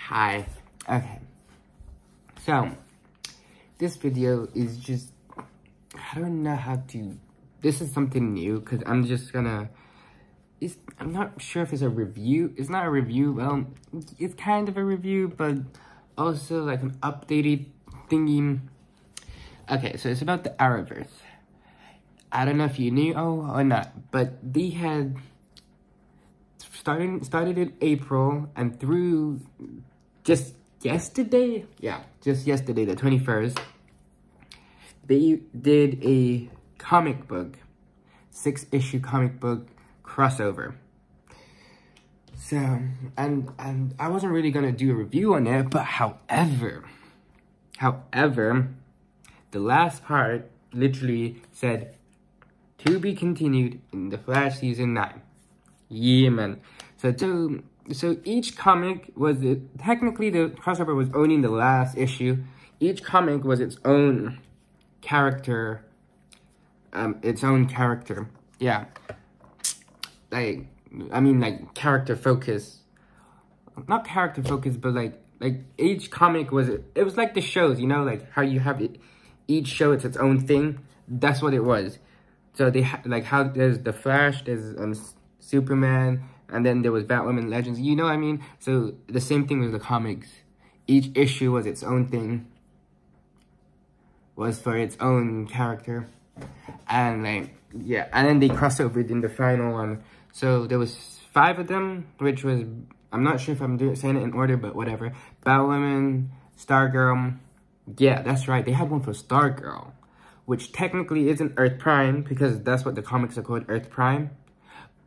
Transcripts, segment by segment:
Hi. Okay. So, this video is just, I don't know how to, this is something new, because I'm just gonna, I'm not sure if it's a review. It's not a review, well, it's kind of a review, but also like an updated thingy. Okay, so it's about the arrowverse. I don't know if you knew or not, but they had started in April and through just yesterday, just yesterday, the 21st, they did a comic book, 6-issue comic book crossover. So, and I wasn't really gonna do a review on it, but however, the last part literally said, to be continued in The Flash Season 9. Yeah, man. So each comic was, technically the crossover was only in the last issue. Each comic was its own character, yeah. Like, I mean, like, character focus. Not character focus, but like each comic was, it was like the shows, you know, like how you have it, each show, it's its own thing. That's what it was. So they like how there's the Flash, there's Superman, and then there was Batwoman Legends, you know what I mean? So the same thing with the comics. Each issue was its own thing, was for its own character. And like, yeah, and then they crossed over in the final one. So there was 5 of them, which was, I'm not sure if I'm saying it in order, but whatever. Batwoman, Stargirl, yeah, that's right, they had one for Stargirl, which technically isn't Earth Prime, because that's what the comics are called, Earth Prime,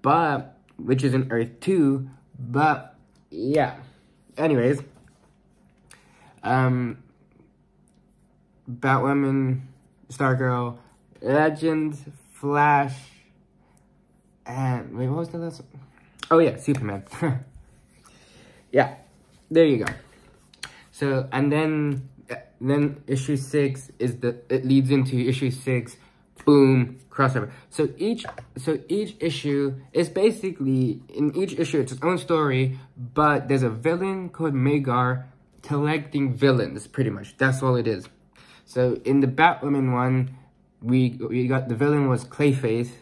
but, which is in Earth 2, but, yeah. Anyways, Batwoman, Stargirl, Legends, Flash, and, wait, what was the last one? Oh yeah, Superman. Yeah, there you go. So, and then issue 6 is it leads into issue 6, boom, crossover. So each issue is basically, in each issue it's its own story, but there's a villain called Magar collecting villains, pretty much. That's all it is. So in the Batwoman one, we got, the villain was Clayface.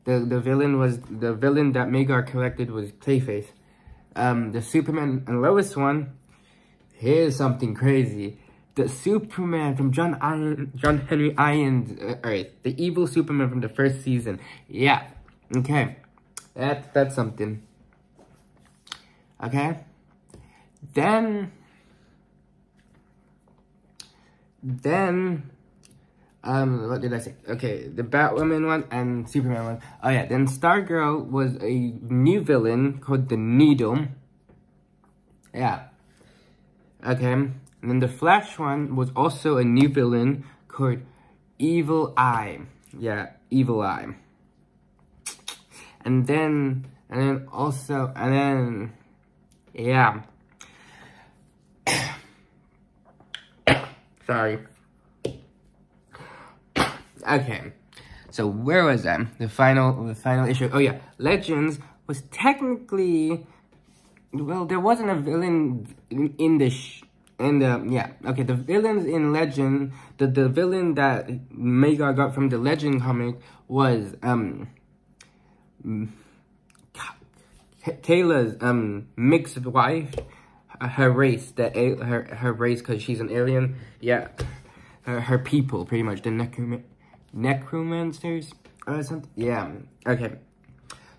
The villain that Magar collected was Clayface. The Superman and Lois one, here's something crazy. The Superman from John Henry Irons' Earth, the evil Superman from the first season. Yeah, okay, that's something. Okay, then what did I say? Okay, the Batwoman one and Superman one. Oh yeah, then Stargirl was a new villain called the Needle. Yeah. Okay, and then the Flash one was also a new villain called Evil Eye. Yeah, Evil Eye. And then, yeah. Sorry. Okay, so where was I? The final issue. Oh yeah, Legends was technically, well, there wasn't a villain in the the villains in Legend, the villain that Magar got from the Legend comic was Kayla's mixed wife, her race, her race, because she's an alien. Yeah, her people, pretty much, the necromancers or something. Yeah, okay.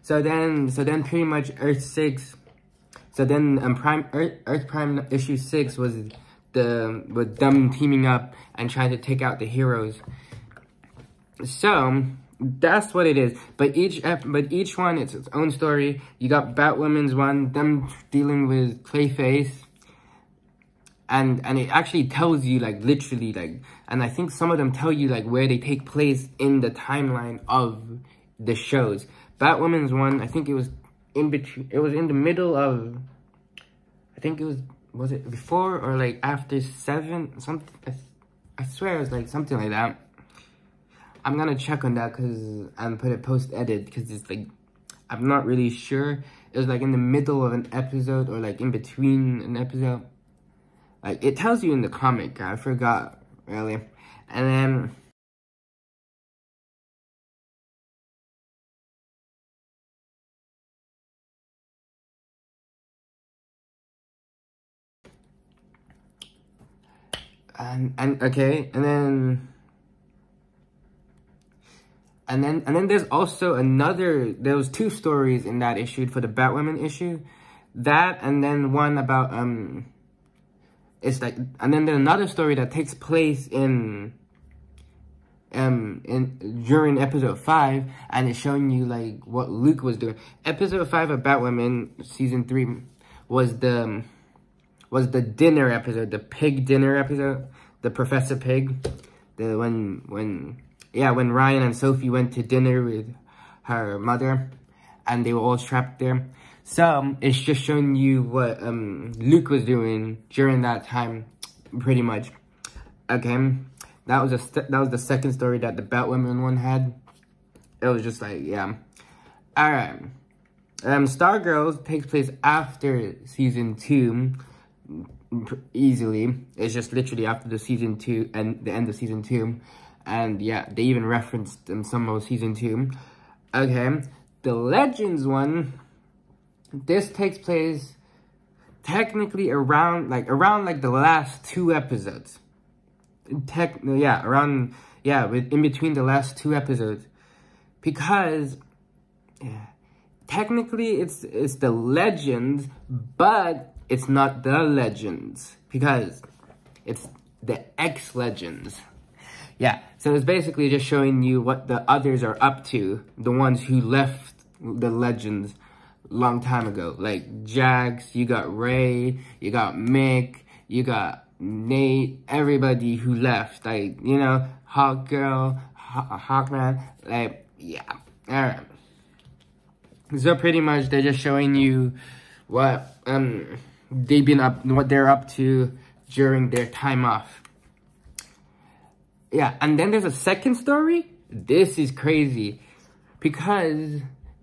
So then pretty much Earth 6. So then Earth Prime issue 6 was with them teaming up and trying to take out the heroes. So that's what it is. But each one, it's its own story. You got Batwoman's one, them dealing with Clayface. And it actually tells you, like, literally, like, and I think some of them tell you, like, where they take place in the timeline of the shows. Batwoman's one, I think it was in between, it was in the middle of, I think it was it before or, like, after 7, something, I swear it was, like, something like that. I'm gonna check on that, and put it post-edit, because it's, like, I'm not really sure It was like in the middle of an episode, or like in between an episode. Like, it tells you in the comic. I forgot, really. And then... okay, and then there's also another, there was 2 stories in that issue for the Batwoman issue. That, and then one about, it's like, and then there's another story that takes place during episode 5, and it's showing you, like, what Luke was doing. Episode 5 of Batwoman, season 3, was the dinner episode, the pig dinner episode, the Professor Pig, when Ryan and Sophie went to dinner with her mother, and they were all trapped there. So it's just showing you what Luke was doing during that time, pretty much. Okay, that was the second story that the Batwoman one had. It was just like, yeah. All right. Stargirl takes place after season 2. Easily, it's just literally after the season 2 and the end of season 2, and yeah, they even referenced in some of season 2. Okay, the Legends one, this takes place technically around the last 2 episodes. In between the last 2 episodes, because technically it's the Legends, but it's not the Legends, because it's the X-Legends. Yeah, so it's basically just showing you what the others are up to, the ones who left the Legends long time ago. Like Jax, you got Ray, you got Mick, you got Nate, everybody who left. Like, you know, Hawkgirl, Hawkman, like, yeah. Alright. So pretty much they're just showing you what, what they're up to during their time off. Yeah, and then there's a second story. This is crazy, because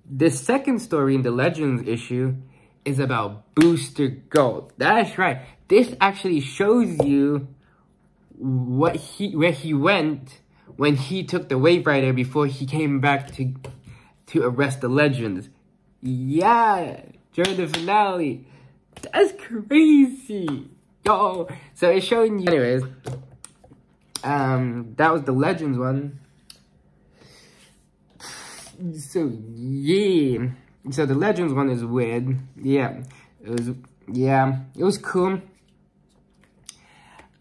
the second story in the Legends issue is about Booster Gold. That's right. This actually shows you where he went when he took the Wave Rider before he came back to arrest the Legends. Yeah, during the finale. That's crazy. Yo. So it's showing you. Anyways, that was the Legends one. So yeah. So the Legends one is weird. Yeah. It was cool.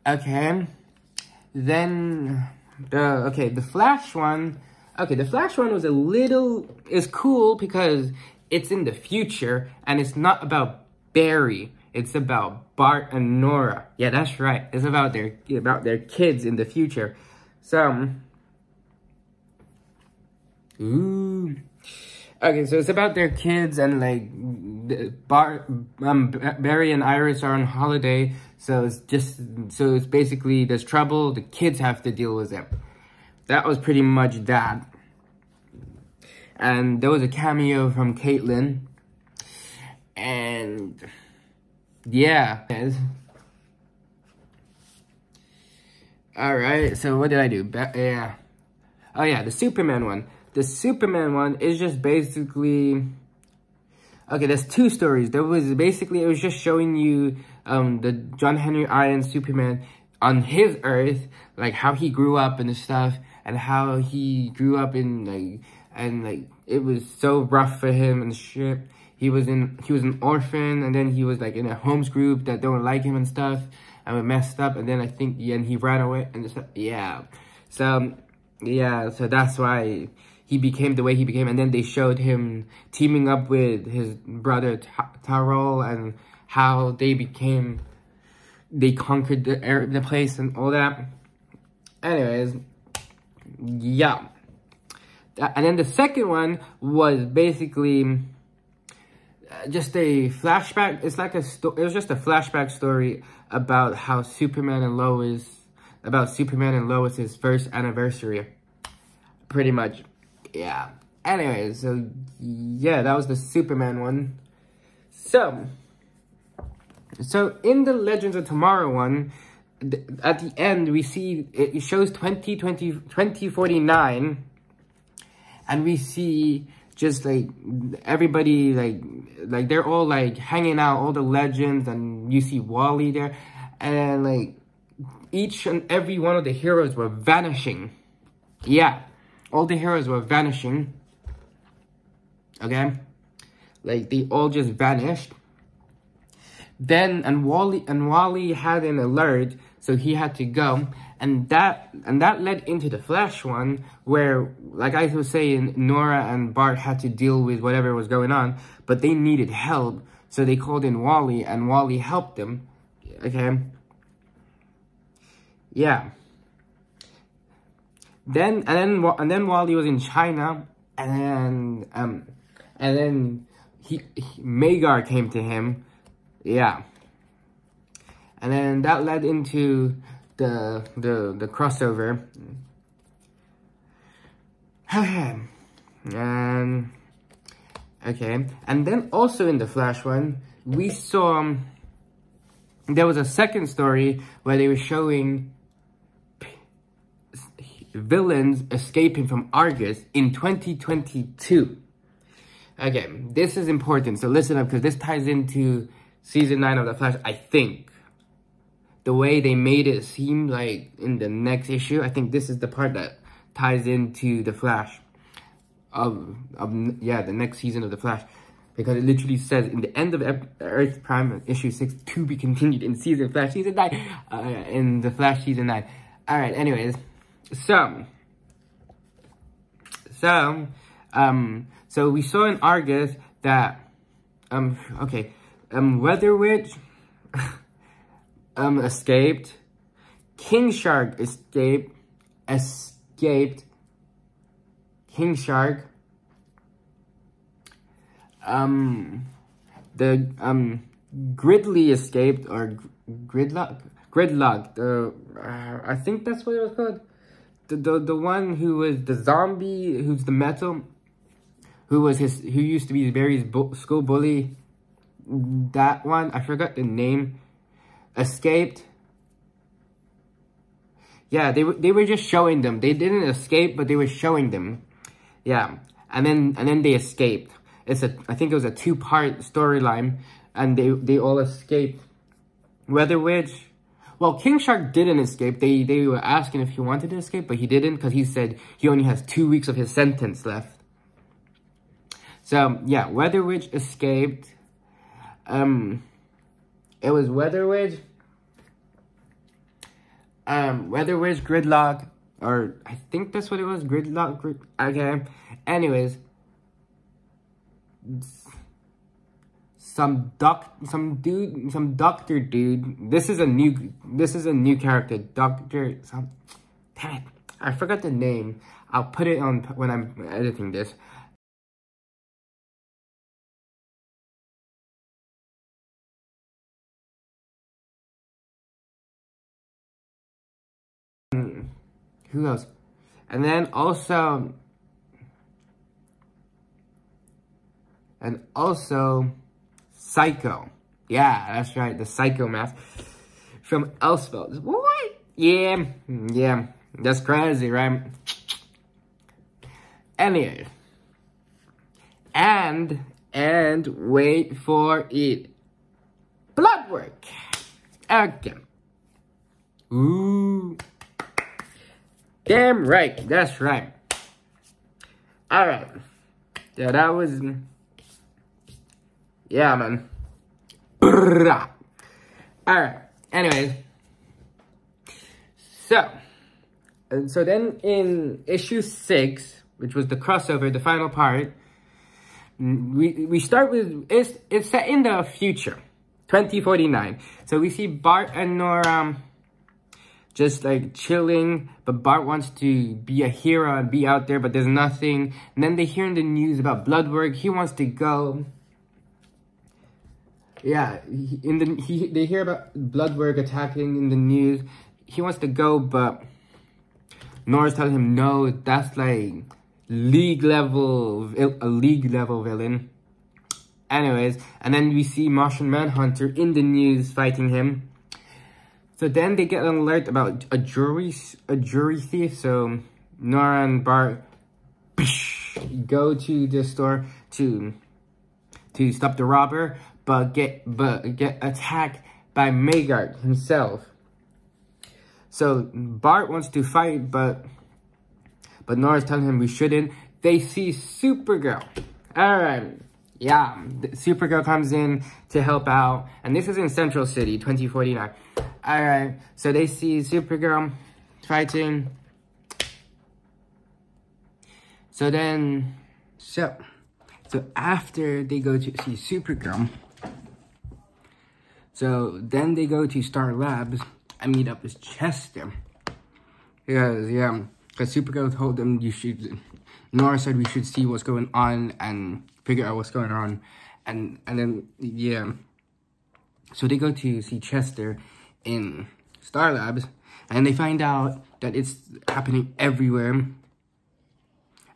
Okay. Then the Flash one. Okay, the Flash one is cool because it's in the future and it's not about Barry. It's about Bart and Nora. Yeah, that's right. It's about their kids in the future. So, ooh. Okay, so it's about their kids, and like Barry and Iris are on holiday. So it's basically there's trouble. The kids have to deal with it. That was pretty much that. And there was a cameo from Caitlyn. And yeah. Alright, so what did I do? Yeah. Oh yeah, the Superman one. The Superman one is just basically... Okay, there's 2 stories. It was just showing you the John Henry Irons Superman on his Earth, like how he grew up and stuff, and how he grew up in it was so rough for him and shit. He was an orphan, and then he was like in a homes group that don't like him and stuff, and we messed up, and then I think he ran away and stuff. Yeah. So that's why he became the way he became, and then they showed him teaming up with his brother Tyrell, and how they conquered the place and all that. Anyways, yeah. And then the second one was basically just a flashback. It's like it was just a flashback story about how Superman and Lois's first anniversary. Pretty much. Yeah. Anyways, so yeah, that was the Superman one. So in the Legends of Tomorrow one, at the end we see it shows 2049, and we see just like everybody like they're all like hanging out, all the legends, and you see Wally there, and like each and every one of the heroes were vanishing. Yeah, all the heroes were vanishing. Okay, like they all just vanished. Then and Wally had an alert, so he had to go, and that led into the Flash one, where, like I was saying, Nora and Bart had to deal with whatever was going on, but they needed help, so they called in Wally, and Wally helped them. Okay. Yeah. Then Wally was in China, and then Magar came to him. Yeah. And then that led into the crossover. And okay. And then also in the Flash one, we saw there was a second story where they were showing villains escaping from Argus in 2022. Okay, this is important, so listen up, because this ties into Season 9 of The Flash, I think. The way they made it seem like in the next issue, I think this is the part that ties into The Flash. Yeah, the next season of The Flash. Because it literally says, in the end of Earth Prime, issue 6, to be continued in Season Flash Season 9. In The Flash Season 9. Alright, anyways. So we saw in Argus that, Weather Witch escaped, King Shark escaped, King Shark, Gridley escaped, or Gridlock, I think that's what it was called. The one who was the zombie, who's the metal, who used to be Barry's school bully. That one, I forgot the name. Escaped. Yeah, they were just showing them. They didn't escape, but they were showing them. Yeah, and then they escaped. I think it was a 2-part storyline, and they all escaped. Weather Witch. Well, King Shark didn't escape. They were asking if he wanted to escape, but he didn't, because he said he only has 2 weeks of his sentence left. So yeah, Weather Witch escaped. It was Weather Witch, Gridlock, or I think that's what it was, Gridlock. Okay. Anyways, some doctor dude. This is a new character. Damn it, I forgot the name. I'll put it on when I'm editing this. Who else? And then also Psycho. Yeah, that's right, the Psycho mask from Elseworlds. What? Yeah, that's crazy, right? Anyway, and wait for it, Bloodwork. Okay. Ooh. Damn right, that's right. Alright. Yeah, that was... Yeah, man. Alright, anyways. So then in issue 6, which was the crossover, the final part, we start with... It's set in the future. 2049. So we see Bart and Nora... just like chilling, but Bart wants to be a hero and be out there, but there's nothing. And then they hear in the news about Bloodwork. He wants to go. Yeah, they hear about Bloodwork attacking in the news. He wants to go, but Nora's telling him no. That's like a league level villain. Anyways, and then we see Martian Manhunter in the news fighting him. So then they get an alert about a jury thief. So Nora and Bart go to the store to stop the robber, but get attacked by Magard himself. So Bart wants to fight, but Nora's telling him we shouldn't. They see Supergirl. Alright. Yeah, Supergirl comes in to help out. And this is in Central City, 2049. Alright, so they see Supergirl fighting. So then, so after they go to see Supergirl, so then they go to Star Labs and meet up with Chester. Because Supergirl told them Nora said we should see what's going on and figure out what's going on. And then, yeah. So they go to see Chester in Star Labs, and they find out that it's happening everywhere,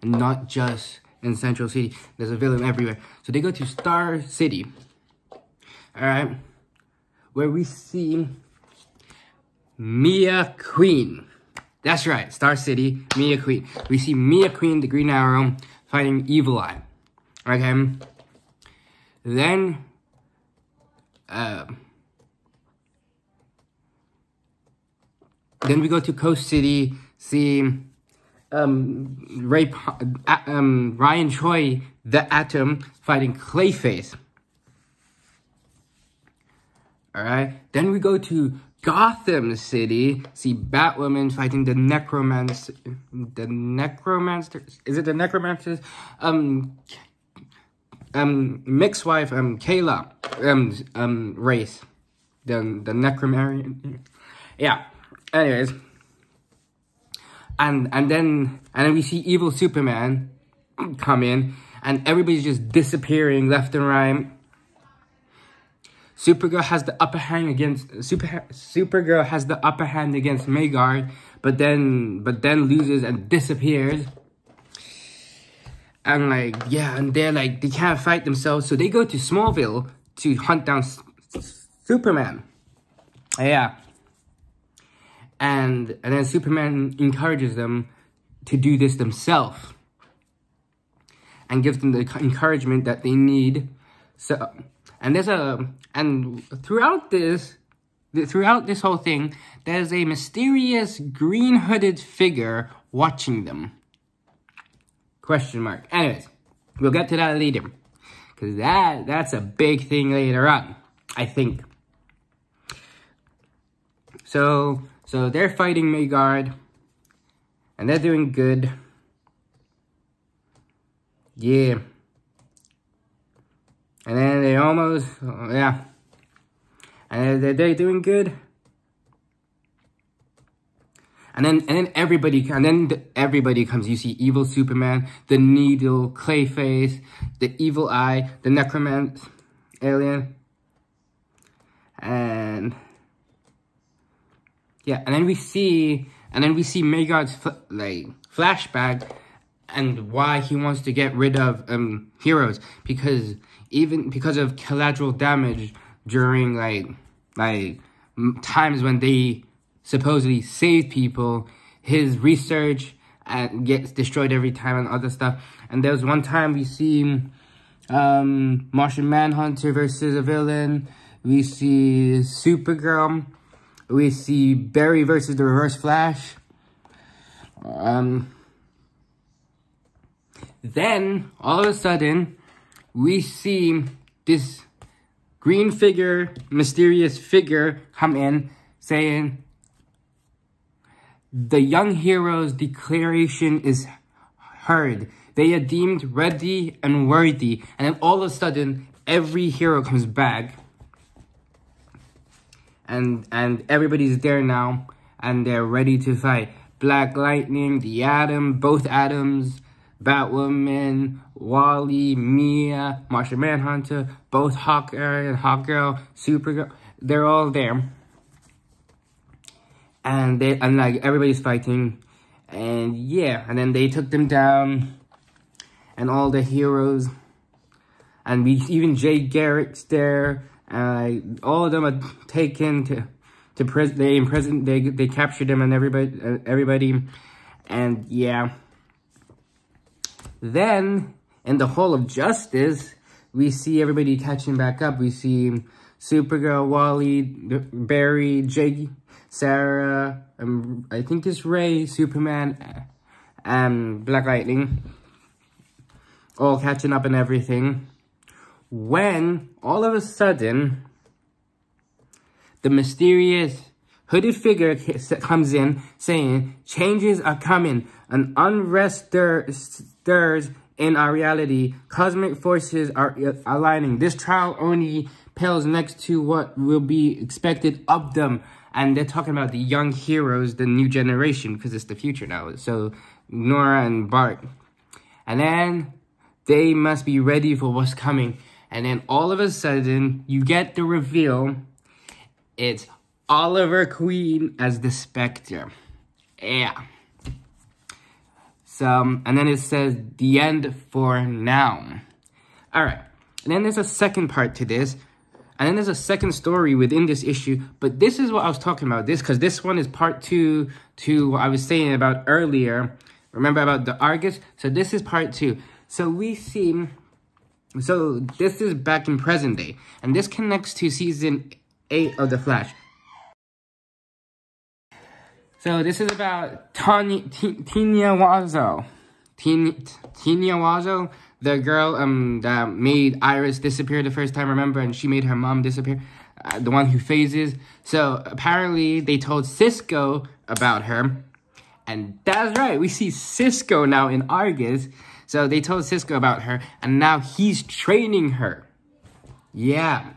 and not just in Central City. There's a villain everywhere. So they go to Star City, alright, where we see Mia Queen. That's right, Star City, Mia Queen. We see Mia Queen, the Green Arrow, fighting Evil Eye. Okay. Then, then we go to Coast City, see Ryan Choi, the Atom, fighting Clayface. Alright. Then we go to Gotham City, see Batwoman fighting the Necromancer. Is it the Necromancers? Mixed wife, Kayla, race. The Necromancer. Yeah. Anyways. And then we see evil Superman come in, and everybody's just disappearing left and right. Supergirl has the upper hand against Supergirl has the upper hand against Magard, but then loses and disappears. And and they're like, they can't fight themselves, so they go to Smallville to hunt down Superman. Yeah. And then Superman encourages them to do this themselves, and gives them the encouragement that they need. So, and throughout this whole thing, there's a mysterious green hooded figure watching them. Question mark. Anyways, we'll get to that later, because that's a big thing later on, I think. So they're fighting Magard, and they're doing good. Yeah. And then they almost, yeah. And they're doing good. And then everybody comes. You see evil Superman, the Needle, Clayface, the Evil Eye, the Necromancer alien, and yeah. And then we see Magard's flashback, and why he wants to get rid of heroes, because of collateral damage during times when they supposedly save people, his research gets destroyed every time and other stuff. And there was one time we see Martian Manhunter versus a villain. We see Supergirl. We see Barry versus the Reverse Flash. Then, all of a sudden, we see this green figure, mysterious figure, come in saying, the young hero's declaration is heard. They are deemed ready and worthy. And then all of a sudden, every hero comes back. And everybody's there now. And they're ready to fight. Black Lightning, the Atom, both Atoms, Batwoman, Wally, Mia, Martian Manhunter, both Hawkeye and Hawkgirl, Supergirl. They're all there. And everybody's fighting, and yeah, and then they took them down, and all the heroes, and even Jay Garrick's there. All of them are taken to prison. They in prison. They captured them and everybody, and yeah. Then in the Hall of Justice, we see everybody catching back up. We see Supergirl, Wally, Barry, Jay, Sarah, I think it's Ray, Superman, and Black Lightning, all catching up and everything. When, all of a sudden, the mysterious hooded figure comes in saying, changes are coming. An unrest stirs in our reality. Cosmic forces are aligning. This trial only pales next to what will be expected of them. And they're talking about the young heroes, the new generation, because it's the future now. So, Nora and Bart. And then, they must be ready for what's coming. And then, all of a sudden, you get the reveal. It's Oliver Queen as the Spectre. Yeah. So, and then it says, the end for now. Alright. And then there's a second part to this. And then there's a second story within this issue. But this is what I was talking about. Because this one is part 2 to what I was saying about earlier. Remember about the Argus? So this is part 2. So we see... So this is back in present day. And this connects to season 8 of The Flash. So this is about Tina Wazo. Tina Wazo, the girl that made Iris disappear the first time, remember? And she made her mom disappear. The one who phases. So apparently they told Cisco about her. And that's right, we see Cisco now in Argus. So they told Cisco about her. And now he's training her. Yeah.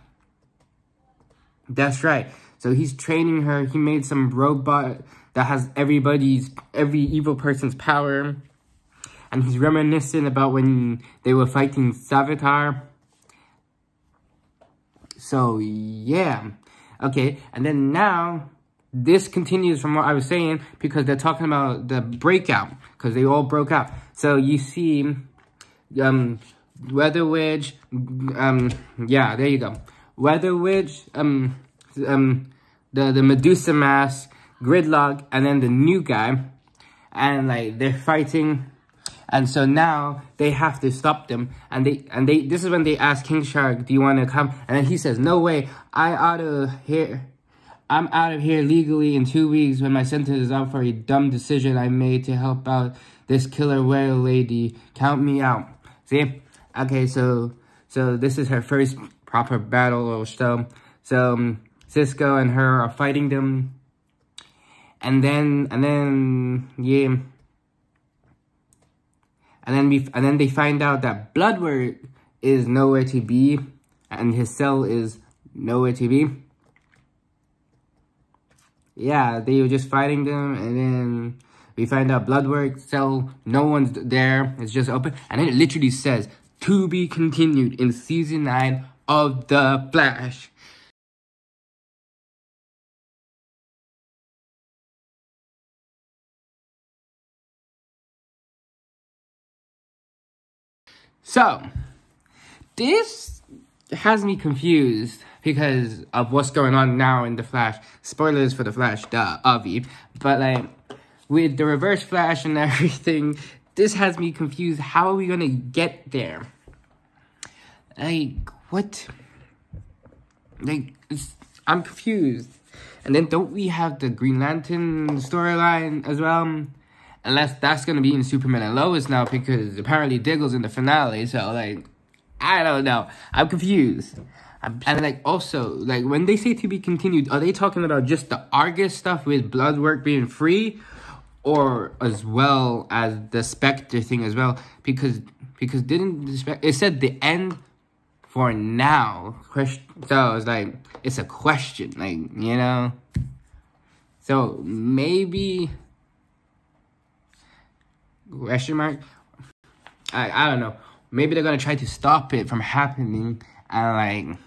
That's right. So he's training her. He made some robot that has every evil person's power. And he's reminiscing about when they were fighting Savitar. So, yeah. Okay, and then now, this continues from what I was saying, because they're talking about the breakout, because they all broke out. So, you see, Weather Witch, yeah, there you go. Weather Witch, the Medusa Mask, Gridlock, and then the new guy. And, like, they're fighting. And so now they have to stop them. And they this is when they ask King Shark, do you want to come? And then he says, no way, I'm out of here legally in 2 weeks when my sentence is out for a dumb decision I made to help out this killer whale lady. Count me out. See? Okay, so this is her first proper battle or so. So Cisco and her are fighting them. And then yeah. And then they find out that Bloodwork is nowhere to be, and his cell is nowhere to be. Yeah, they were just fighting them, and then we find out Bloodwork cell, no one's there, it's just open, and then it literally says, to be continued in season 9 of The Flash. So, this has me confused because of what's going on now in The Flash. Spoilers for The Flash, duh, Avi. But, like, with the Reverse Flash and everything, this has me confused. How are we gonna get there? Like, what? Like, I'm confused. And then don't we have the Green Lantern storyline as well? Unless that's going to be in Superman and Lois now, because apparently Diggle's in the finale, so, like, I don't know. I'm confused. And, like, also, like, when they say to be continued, are they talking about just the Argus stuff with Bloodwork being free? Or as well as the Spectre thing as well? Because didn't the Spectre... It said the end for now. So, it's like, it's a question, like, you know? So, maybe... Question mark? I don't know. Maybe they're gonna try to stop it from happening and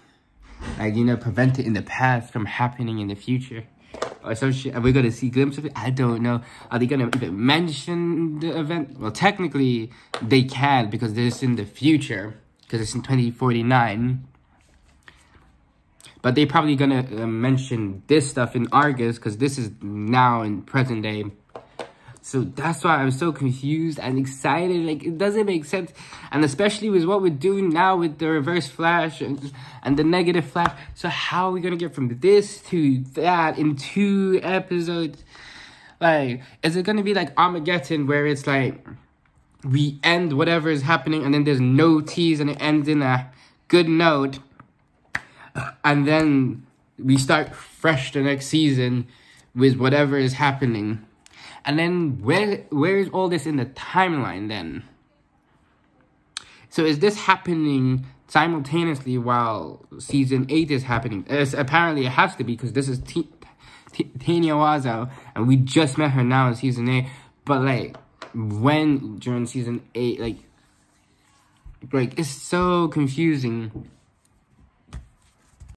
like you know, prevent it in the past from happening in the future. Or some shit. Are we gonna see glimpses of it? I don't know. Are they gonna even mention the event? Well, technically they can because this is in the future. because it's in 2049. But they're probably gonna mention this stuff in Argus, because this is now in present day. So that's why I'm so confused and excited. Like, it doesn't make sense. And especially with what we're doing now with the reverse flash and the negative flash. So how are we gonna get from this to that in 2 episodes? Like, is it gonna be like Armageddon, where it's like, we end whatever is happening and then there's no tease and it ends in a good note? And then we start fresh the next season with whatever is happening. And then where is all this in the timeline then? So is this happening simultaneously while season 8 is happening? Apparently it has to be, because this is Tanya Wazo, and we just met her now in season 8. But like, when during season 8, like it's so confusing.